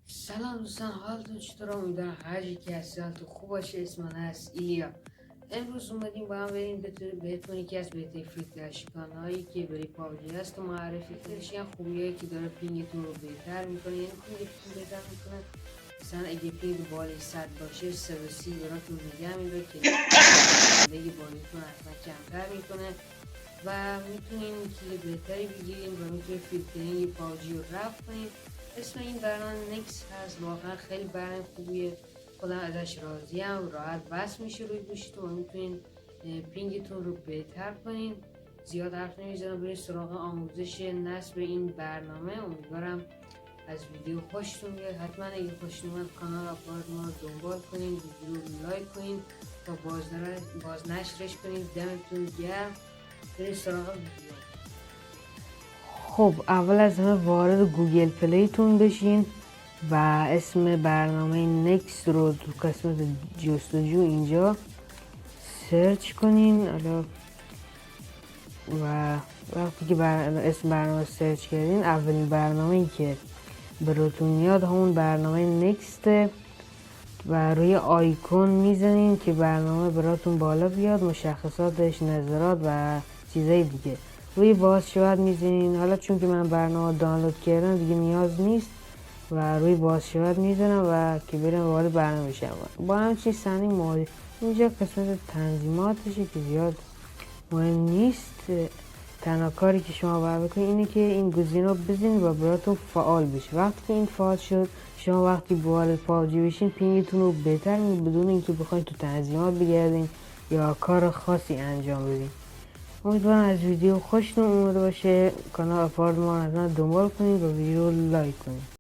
سلام دوستان، حالتون چطور؟ امیدوارم هر کی هستی حالتون خوب باشه. اسم من هست ایلیا. امروز اومدیم با هم بریم بهتون یکی از بهترین فیلتر هایی که برای پابجی هست و معرفی کنیم. خوبیایی که داره پینگتون رو بهتر میکنه، یعنی پینگتون بهتر میکنه. مثلا اگه پینگ بالای 100 باشه 30 براتون نگه میداره که دیگه بالاتون حتما کمتر میکنه و میتونین کیل بهتری بگیریم و میتونین فیلترینگ پابجی رو رفع کنیم. اسم این برنامه نکس هست، واقعا خیلی برنامه خوبیه، خودم ازش راضیم. راحت بس میشه روی گوشیتون و میتونین پینگتون رو بهتر کنین. زیاد حرف نمیزنم، بریم سراغ آموزش نصب این برنامه. امیدوارم از ویدیو خوشتون بیاد. حتما اگه خوشتون اومد کانال آپارات ما رو دنبال کنین، ویدیو رو لایک کنین و بازنشرش کنین. دمتون گرم. بریم سراغ ویدیو. خب اول از همه وارد گوگل پلیتون بشین و اسم برنامه نکس رو تو قسمت جستجو اینجا سرچ کنین. حالا و وقتی که اسم برنامه سرچ کردین، اولین برنامه‌ای که براتون میاد همون برنامه نکسته و روی آیکون میزنین که برنامه براتون بالا بیاد، مشخصاتش، نظرات و چیزای دیگه. روی باز شود میزنین. حالا چون که من برنامه دانلود کردم دیگه نیاز نیست و روی باز شود میزنم و که برم وارد برنامه بشم. با همچین صحنه مالی اینجا قسمت تنظیماتشه که زیاد مهم نیست. تنها کاری که شما باید بکنید اینه که این گزینه رو بزنید و براتون فعال بشه. وقتی که این فعال شد، شما وقتی وارد پابجی بشین پینگتون رو بهتر می‌کنید بدون اینکه بخواید تو تنظیمات بگردین یا کار خاصی انجام بدین. امیدوارم از ویدیو خوشتون اومده باشه. کانال آپارات ما رو دنبال کنید و ویدیو رو لایک کنید.